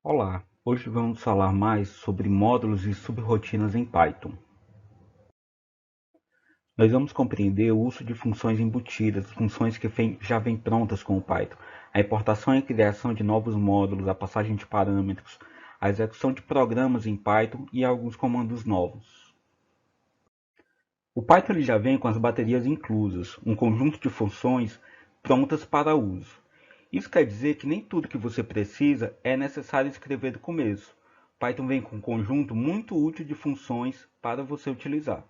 Olá, hoje vamos falar mais sobre módulos e subrrotinas em Python. Nós vamos compreender o uso de funções embutidas, funções que já vêm prontas com o Python, a importação e criação de novos módulos, a passagem de parâmetros, a execução de programas em Python e alguns comandos novos. O Python já vem com as baterias inclusas, um conjunto de funções prontas para uso. Isso quer dizer que nem tudo que você precisa é necessário escrever do começo. Python vem com um conjunto muito útil de funções para você utilizar.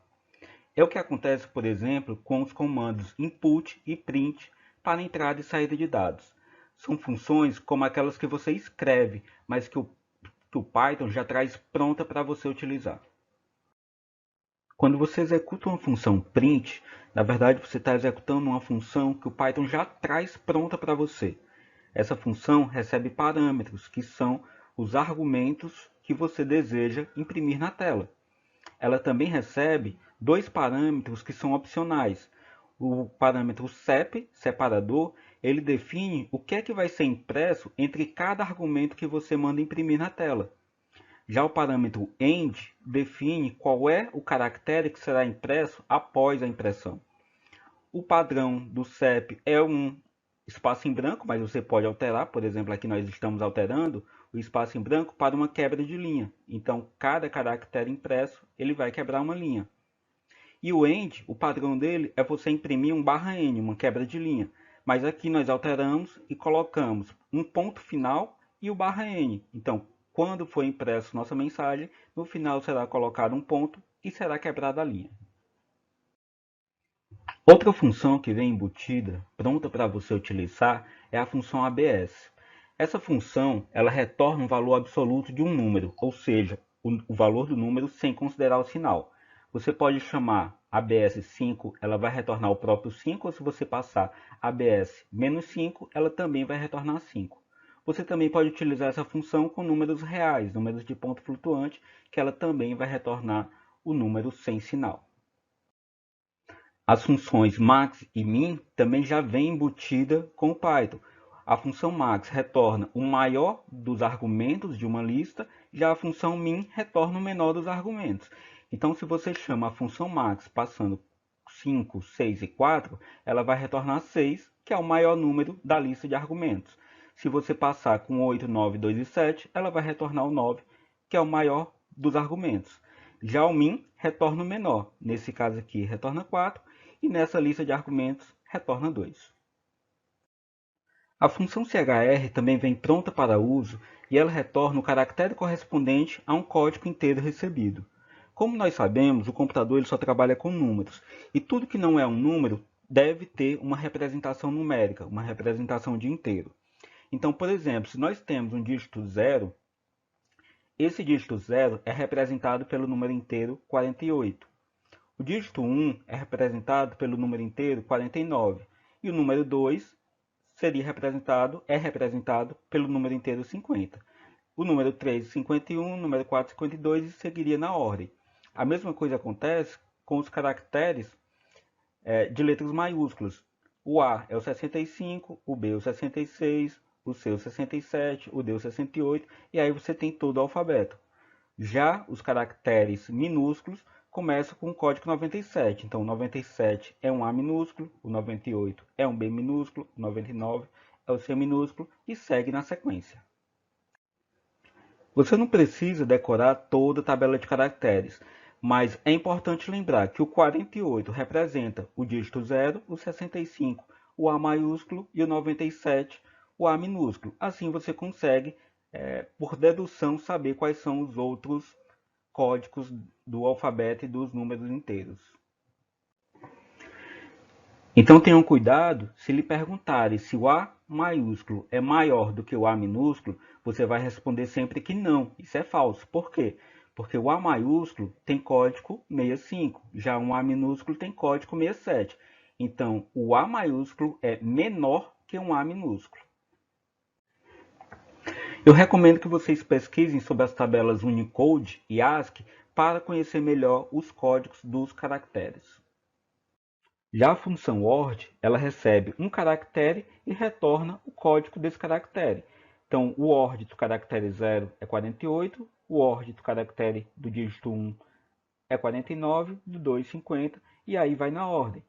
É o que acontece, por exemplo, com os comandos input e print para entrada e saída de dados. São funções como aquelas que você escreve, mas que o Python já traz pronta para você utilizar. Quando você executa uma função print, na verdade você está executando uma função que o Python já traz pronta para você. Essa função recebe parâmetros, que são os argumentos que você deseja imprimir na tela. Ela também recebe dois parâmetros que são opcionais. O parâmetro sep, separador, ele define o que é que vai ser impresso entre cada argumento que você manda imprimir na tela. Já o parâmetro end define qual é o caractere que será impresso após a impressão. O padrão do sep é um espaço em branco, mas você pode alterar. Por exemplo, aqui nós estamos alterando o espaço em branco para uma quebra de linha. Então, cada caractere impresso, ele vai quebrar uma linha. E o end, o padrão dele é você imprimir um /n, uma quebra de linha. Mas aqui nós alteramos e colocamos um ponto final e o /n. Então, quando for impresso nossa mensagem, no final será colocado um ponto e será quebrada a linha. Outra função que vem embutida, pronta para você utilizar, é a função ABS. Essa função ela retorna um valor absoluto de um número, ou seja, o valor do número sem considerar o sinal. Você pode chamar ABS 5, ela vai retornar o próprio 5, ou se você passar ABS menos 5, ela também vai retornar 5. Você também pode utilizar essa função com números reais, números de ponto flutuante, que ela também vai retornar o número sem sinal. As funções max e min também já vem embutida com o Python. A função max retorna o maior dos argumentos de uma lista, já a função min retorna o menor dos argumentos. Então, se você chama a função max passando 5, 6 e 4, ela vai retornar 6, que é o maior número da lista de argumentos. Se você passar com 8, 9, 2 e 7, ela vai retornar o 9, que é o maior dos argumentos. Já o min retorna o menor. Nesse caso aqui, retorna 4, e nessa lista de argumentos, retorna 2. A função chr também vem pronta para uso e ela retorna o caractere correspondente a um código inteiro recebido. Como nós sabemos, o computador ele só trabalha com números, e tudo que não é um número deve ter uma representação numérica, uma representação de inteiro. Então, por exemplo, se nós temos um dígito 0, esse dígito 0 é representado pelo número inteiro 48. O dígito 1 é representado pelo número inteiro 49 e o número 2 é representado pelo número inteiro 50. O número 3, 51, o número 4, 52 e seguiria na ordem. A mesma coisa acontece com os caracteres de letras maiúsculas. O A é o 65, o B é o 66, o C é o 67, o D é o 68 e aí você tem todo o alfabeto. Já os caracteres minúsculos começam com o código 97. Então, o 97 é um A minúsculo, o 98 é um B minúsculo, o 99 é o C minúsculo e segue na sequência. Você não precisa decorar toda a tabela de caracteres, mas é importante lembrar que o 48 representa o dígito 0, o 65, o A maiúsculo e o 97, o A minúsculo. Assim você consegue, por dedução, saber quais são os outros códigos do alfabeto e dos números inteiros. Então tenham cuidado se lhe perguntarem se o A maiúsculo é maior do que o A minúsculo, você vai responder sempre que não. Isso é falso. Por quê? Porque o A maiúsculo tem código 65, já um A minúsculo tem código 67. Então, o A maiúsculo é menor que um A minúsculo. Eu recomendo que vocês pesquisem sobre as tabelas Unicode e ASCII para conhecer melhor os códigos dos caracteres. Já a função word, ela recebe um caractere e retorna o código desse caractere. Então, o OR do caractere 0 é 48, o OR do caractere do dígito 1 é 49, do 2, 50, e aí vai na ordem.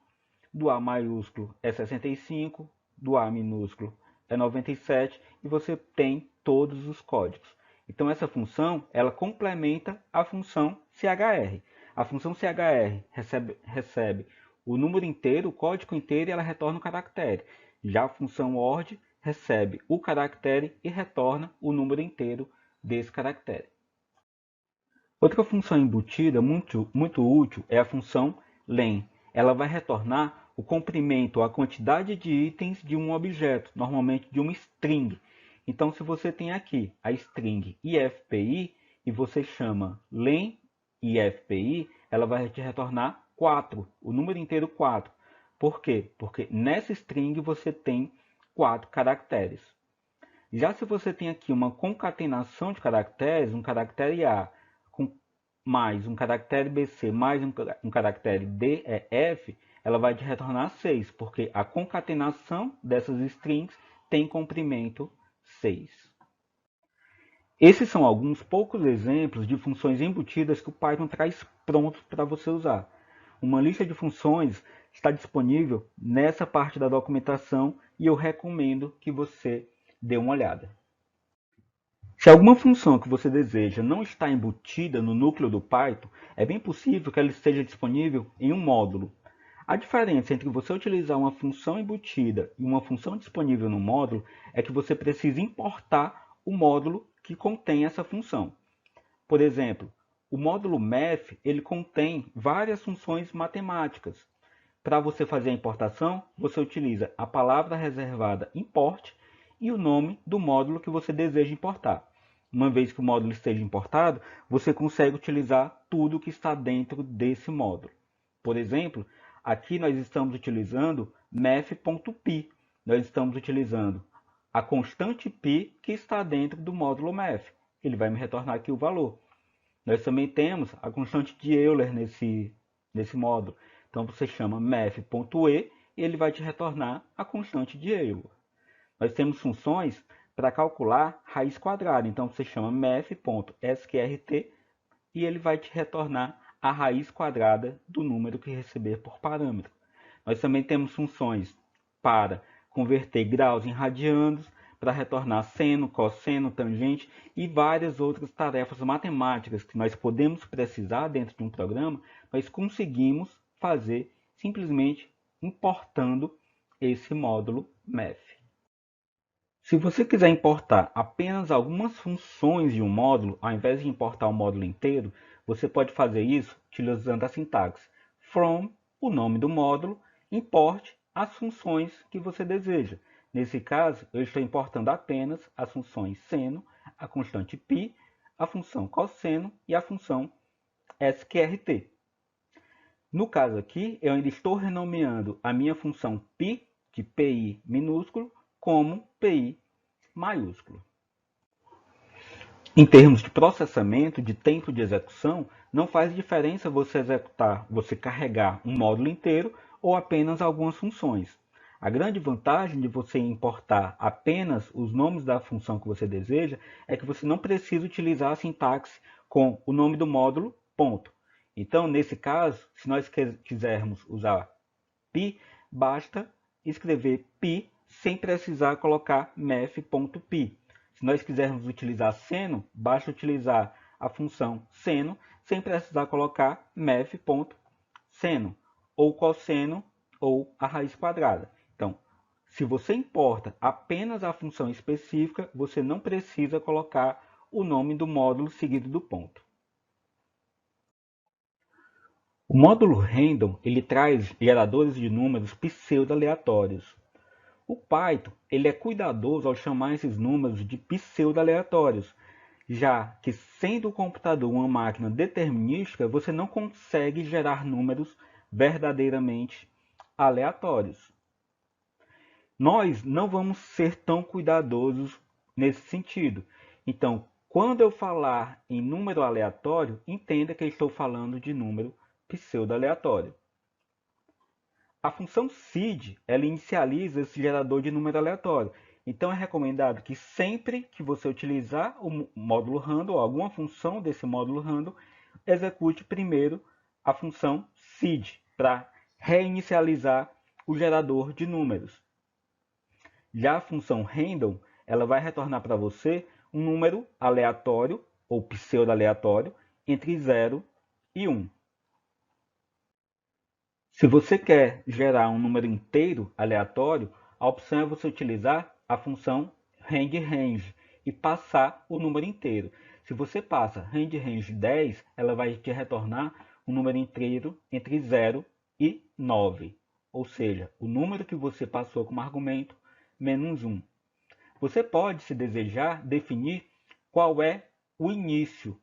Do A maiúsculo é 65, do A minúsculo é 97, e você tem todos os códigos. Então, essa função, ela complementa a função CHR. A função CHR recebe o número inteiro, o código inteiro, e ela retorna o caractere. Já a função ORD recebe o caractere e retorna o número inteiro desse caractere. Outra função embutida muito útil é a função len. Ela vai retornar o comprimento, a quantidade de itens de um objeto, normalmente de uma string. Então, se você tem aqui a string IFPI e você chama len IFPI, ela vai te retornar 4, o número inteiro 4. Por quê? Porque nessa string você tem 4 caracteres. Já se você tem aqui uma concatenação de caracteres, um caractere A mais um caractere BC mais um caractere DEF, ela vai te retornar 6, porque a concatenação dessas strings tem comprimento 6. Esses são alguns poucos exemplos de funções embutidas que o Python traz prontos para você usar. Uma lista de funções está disponível nessa parte da documentação e eu recomendo que você dê uma olhada. Se alguma função que você deseja não está embutida no núcleo do Python, é bem possível que ela esteja disponível em um módulo. A diferença entre você utilizar uma função embutida e uma função disponível no módulo é que você precisa importar o módulo que contém essa função. Por exemplo, o módulo math ele contém várias funções matemáticas. Para você fazer a importação, você utiliza a palavra reservada import e o nome do módulo que você deseja importar. Uma vez que o módulo esteja importado, você consegue utilizar tudo que está dentro desse módulo. Por exemplo, aqui nós estamos utilizando math.py. Nós estamos utilizando a constante π que está dentro do módulo math. Ele vai me retornar aqui o valor. Nós também temos a constante de Euler nesse módulo. Então você chama math.e e ele vai te retornar a constante de Euler. Nós temos funções para calcular raiz quadrada. Então você chama math.sqrt e ele vai te retornar a raiz quadrada do número que receber por parâmetro. Nós também temos funções para converter graus em radianos, para retornar seno, cosseno, tangente e várias outras tarefas matemáticas que nós podemos precisar dentro de um programa, nós conseguimos fazer simplesmente importando esse módulo math. Se você quiser importar apenas algumas funções de um módulo, ao invés de importar o módulo inteiro, você pode fazer isso utilizando a sintaxe from, o nome do módulo, import as funções que você deseja. Nesse caso, eu estou importando apenas as funções seno, a constante π, a função cosseno e a função sqrt. No caso aqui, eu ainda estou renomeando a minha função π, de pi minúsculo, como pi maiúsculo. Em termos de processamento, de tempo de execução, não faz diferença você carregar um módulo inteiro ou apenas algumas funções. A grande vantagem de você importar apenas os nomes da função que você deseja é que você não precisa utilizar a sintaxe com o nome do módulo, ponto. Então, nesse caso, se nós quisermos usar π, basta escrever π sem precisar colocar math.py. Se nós quisermos utilizar seno, basta utilizar a função seno sem precisar colocar math.seno, ou cosseno, ou a raiz quadrada. Então, se você importa apenas a função específica, você não precisa colocar o nome do módulo seguido do ponto. O módulo random ele traz geradores de números pseudo-aleatórios. O Python ele é cuidadoso ao chamar esses números de pseudo-aleatórios, já que sendo o computador uma máquina determinística, você não consegue gerar números verdadeiramente aleatórios. Nós não vamos ser tão cuidadosos nesse sentido. Então, quando eu falar em número aleatório, entenda que eu estou falando de número pseudo-aleatório. A função seed ela inicializa esse gerador de número aleatório. Então é recomendado que sempre que você utilizar o módulo random ou alguma função desse módulo random, execute primeiro a função seed para reinicializar o gerador de números. Já a função random, ela vai retornar para você um número aleatório ou pseudo-aleatório entre 0 e 1. Se você quer gerar um número inteiro aleatório, a opção é você utilizar a função range e passar o número inteiro. Se você passa range 10, ela vai te retornar um número inteiro entre 0 e 9, ou seja, o número que você passou como argumento menos 1. Você pode, se desejar, definir qual é o início.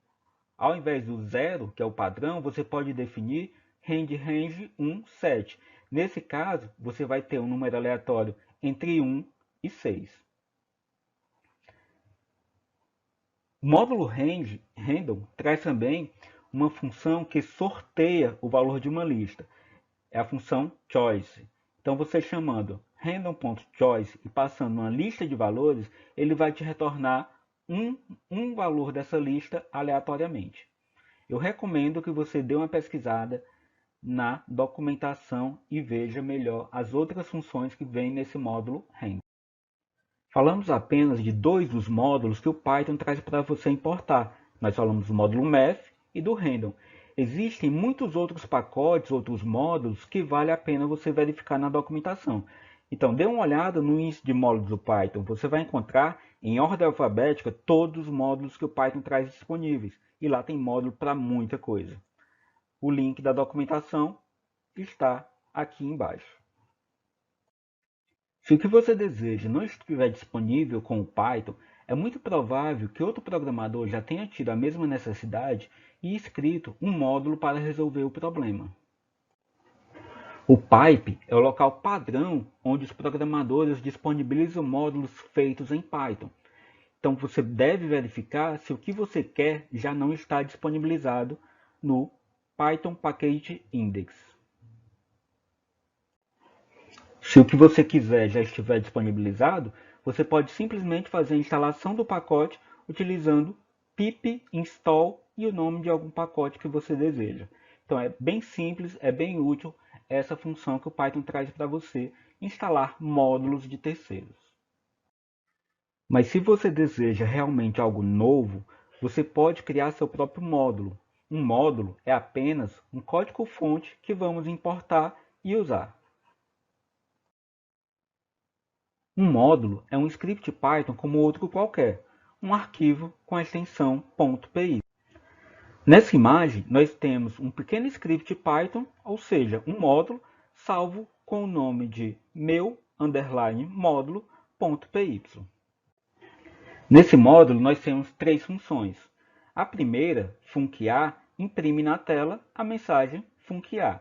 Ao invés do 0, que é o padrão, você pode definir range 1, 7. Nesse caso, você vai ter um número aleatório entre 1 e 6. O módulo random traz também uma função que sorteia o valor de uma lista. É a função choice. Então, você chamando random.choice e passando uma lista de valores, ele vai te retornar um valor dessa lista aleatoriamente. Eu recomendo que você dê uma pesquisada na documentação e veja melhor as outras funções que vêm nesse módulo random. Falamos apenas de dois dos módulos que o Python traz para você importar. Nós falamos do módulo math e do random. Existem muitos outros pacotes, outros módulos que vale a pena você verificar na documentação. Então, dê uma olhada no índice de módulos do Python. Você vai encontrar em ordem alfabética todos os módulos que o Python traz disponíveis. E lá tem módulo para muita coisa. O link da documentação está aqui embaixo. Se o que você deseja não estiver disponível com o Python, é muito provável que outro programador já tenha tido a mesma necessidade e escrito um módulo para resolver o problema. O pipe é o local padrão onde os programadores disponibilizam módulos feitos em Python. Então você deve verificar se o que você quer já não está disponibilizado no Python Package Index. Se o que você quiser já estiver disponibilizado, você pode simplesmente fazer a instalação do pacote utilizando pip install e o nome de algum pacote que você deseja. Então é bem simples, é bem útil essa função que o Python traz para você instalar módulos de terceiros. Mas se você deseja realmente algo novo, você pode criar seu próprio módulo. Um módulo é apenas um código-fonte que vamos importar e usar. Um módulo é um script Python como outro qualquer, um arquivo com a extensão .py. Nessa imagem, nós temos um pequeno script Python, ou seja, um módulo, salvo com o nome de meu_módulo.py. Nesse módulo, nós temos três funções. A primeira, func_a, imprime na tela a mensagem func_a.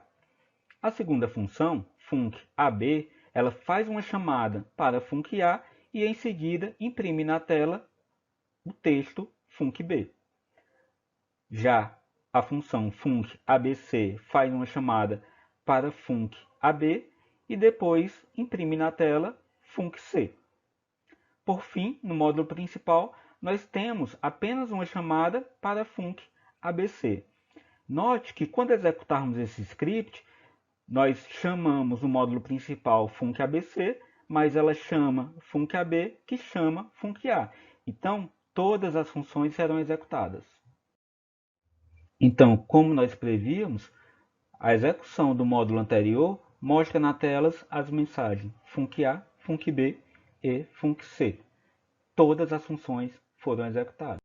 A segunda função, func_ab, ela faz uma chamada para func_a e em seguida imprime na tela o texto func_b. Já a função func_abc faz uma chamada para func_ab e depois imprime na tela func_c. Por fim, no módulo principal, nós temos apenas uma chamada para func_abc. Note que quando executarmos esse script, nós chamamos o módulo principal func_abc, mas ela chama func_ab, que chama func_a. Então, todas as funções serão executadas. Então, como nós prevíamos, a execução do módulo anterior mostra na tela as mensagens func_a, func_b e func_c. Todas as funções foram executadas.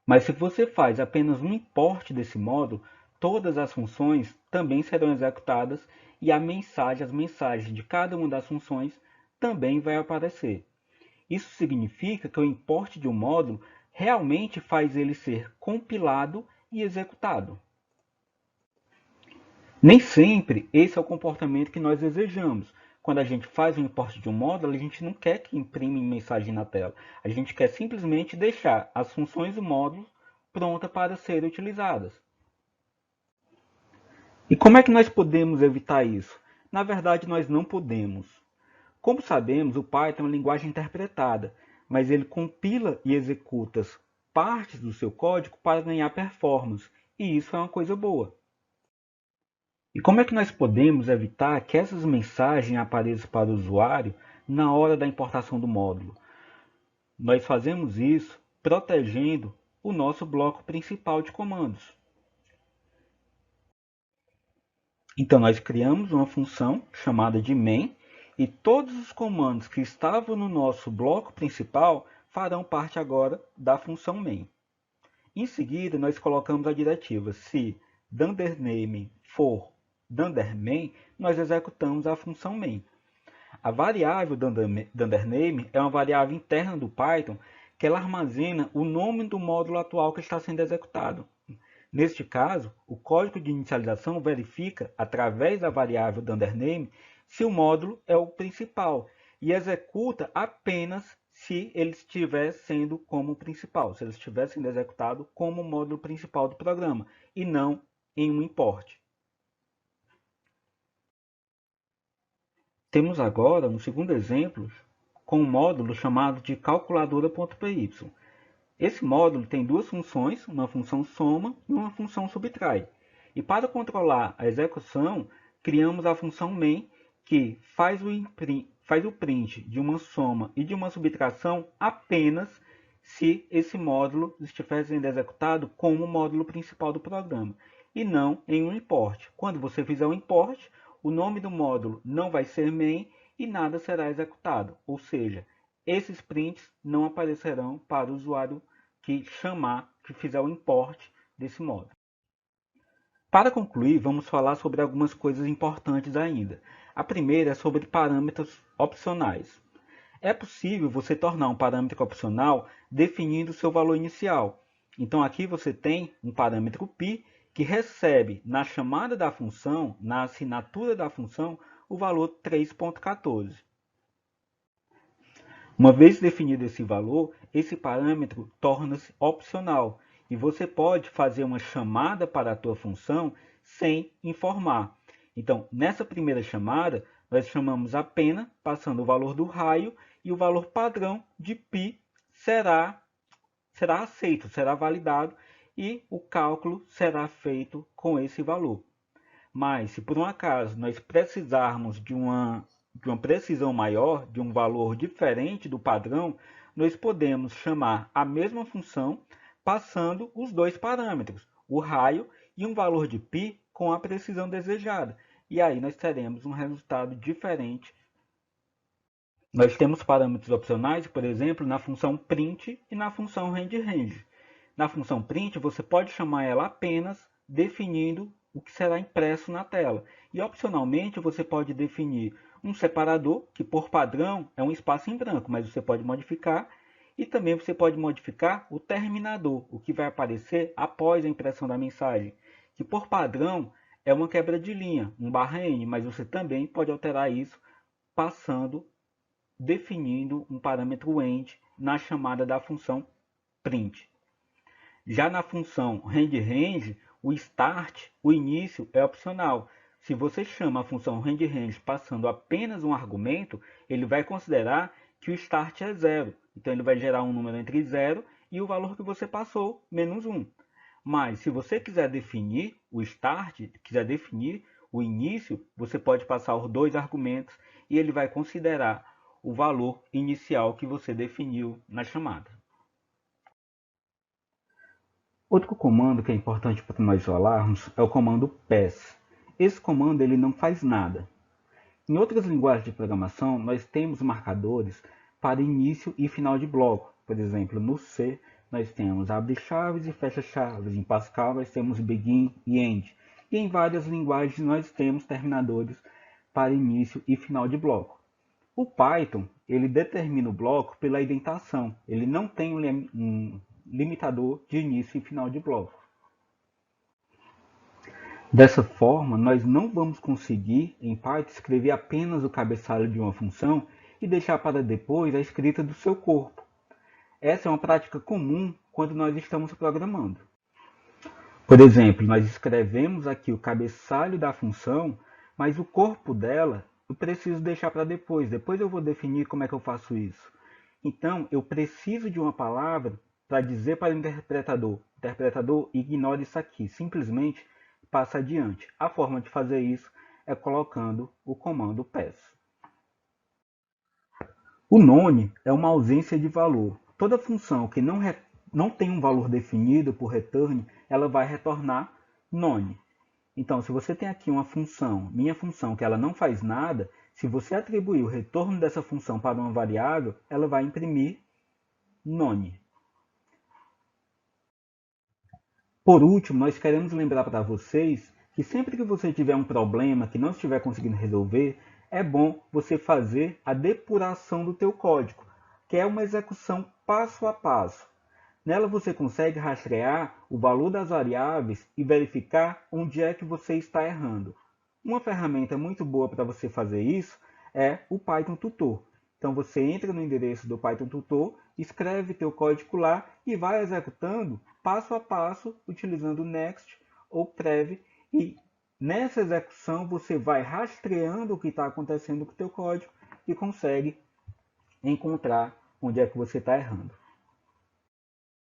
Mas se você faz apenas um import desse módulo, todas as funções também serão executadas e as mensagens de cada uma das funções também vai aparecer. Isso significa que o import de um módulo realmente faz ele ser compilado e executado. Nem sempre esse é o comportamento que nós desejamos. Quando a gente faz o import de um módulo, a gente não quer que imprime mensagem na tela. A gente quer simplesmente deixar as funções do módulo prontas para serem utilizadas. E como é que nós podemos evitar isso? Na verdade, nós não podemos. Como sabemos, o Python é uma linguagem interpretada, mas ele compila e executa partes do seu código para ganhar performance, e isso é uma coisa boa. E como é que nós podemos evitar que essas mensagens apareçam para o usuário na hora da importação do módulo? Nós fazemos isso protegendo o nosso bloco principal de comandos. Então, nós criamos uma função chamada de main e todos os comandos que estavam no nosso bloco principal farão parte agora da função main. Em seguida, nós colocamos a diretiva se dundername for dundername, nós executamos a função main. A variável dundername é uma variável interna do Python que ela armazena o nome do módulo atual que está sendo executado. Neste caso, o código de inicialização verifica, através da variável dundername, se o módulo é o principal e executa apenas se ele estiver sendo como principal, se ele estiver sendo executado como o módulo principal do programa e não em um import. Temos agora um segundo exemplo com um módulo chamado de calculadora.py. Esse módulo tem duas funções, uma função soma e uma função subtrai. E para controlar a execução, criamos a função main, que faz o print de uma soma e de uma subtração apenas se esse módulo estiver sendo executado como o módulo principal do programa, e não em um import. Quando você fizer um import, o nome do módulo não vai ser main e nada será executado, ou seja, esses prints não aparecerão para o usuário que fizer o import desse módulo. Para concluir, vamos falar sobre algumas coisas importantes ainda. A primeira é sobre parâmetros opcionais. É possível você tornar um parâmetro opcional definindo o seu valor inicial. Então aqui você tem um parâmetro π que recebe na chamada da função, na assinatura da função, o valor 3.14. Uma vez definido esse valor, esse parâmetro torna-se opcional e você pode fazer uma chamada para a tua função sem informar. Então, nessa primeira chamada, nós chamamos apenas, passando o valor do raio, e o valor padrão de π será aceito, será validado e o cálculo será feito com esse valor. Mas, se por um acaso nós precisarmos de uma precisão maior, de um valor diferente do padrão, nós podemos chamar a mesma função passando os dois parâmetros, o raio e um valor de π com a precisão desejada. E aí nós teremos um resultado diferente. Nós temos parâmetros opcionais, por exemplo, na função print e na função range. Na função print, você pode chamar ela apenas definindo o que será impresso na tela. E opcionalmente, você pode definir um separador, que por padrão é um espaço em branco, mas você pode modificar. E também você pode modificar o terminador, o que vai aparecer após a impressão da mensagem, que por padrão é uma quebra de linha, um /n, mas você também pode alterar isso definindo um parâmetro end na chamada da função print. Já na função range, o start, o início, é opcional. Se você chama a função range passando apenas um argumento, ele vai considerar que o start é 0. Então ele vai gerar um número entre 0 e o valor que você passou, menos 1. Mas se você quiser definir o start, quiser definir o início, você pode passar os dois argumentos e ele vai considerar o valor inicial que você definiu na chamada. Outro comando que é importante para nós falarmos é o comando pass. Esse comando ele não faz nada. Em outras linguagens de programação, nós temos marcadores para início e final de bloco. Por exemplo, no C, nós temos abre chaves e fecha chaves. Em Pascal, nós temos begin e end. E em várias linguagens, nós temos terminadores para início e final de bloco. O Python, ele determina o bloco pela indentação. Ele não tem um limitador de início e final de bloco. Dessa forma, nós não vamos conseguir, em Python, escrever apenas o cabeçalho de uma função e deixar para depois a escrita do seu corpo. Essa é uma prática comum quando nós estamos programando. Por exemplo, nós escrevemos aqui o cabeçalho da função, mas o corpo dela, eu preciso deixar para depois. Depois eu vou definir como é que eu faço isso. Então, eu preciso de uma palavra para dizer para o interpretador: interpretador, ignore isso aqui. Simplesmente passa adiante. A forma de fazer isso é colocando o comando pass. O none é uma ausência de valor. Toda função que não tem um valor definido por return, ela vai retornar none. Então, se você tem aqui uma função, minha função, que ela não faz nada, se você atribuir o retorno dessa função para uma variável, ela vai imprimir none. Por último, nós queremos lembrar para vocês que sempre que você tiver um problema que não estiver conseguindo resolver, é bom você fazer a depuração do teu código, que é uma execução passo a passo. Nela você consegue rastrear o valor das variáveis e verificar onde é que você está errando. Uma ferramenta muito boa para você fazer isso é o Python Tutor. Então você entra no endereço do Python Tutor, escreve teu código lá e vai executando passo a passo utilizando o next ou prev, e nessa execução você vai rastreando o que está acontecendo com o teu código e consegue encontrar onde é que você está errando.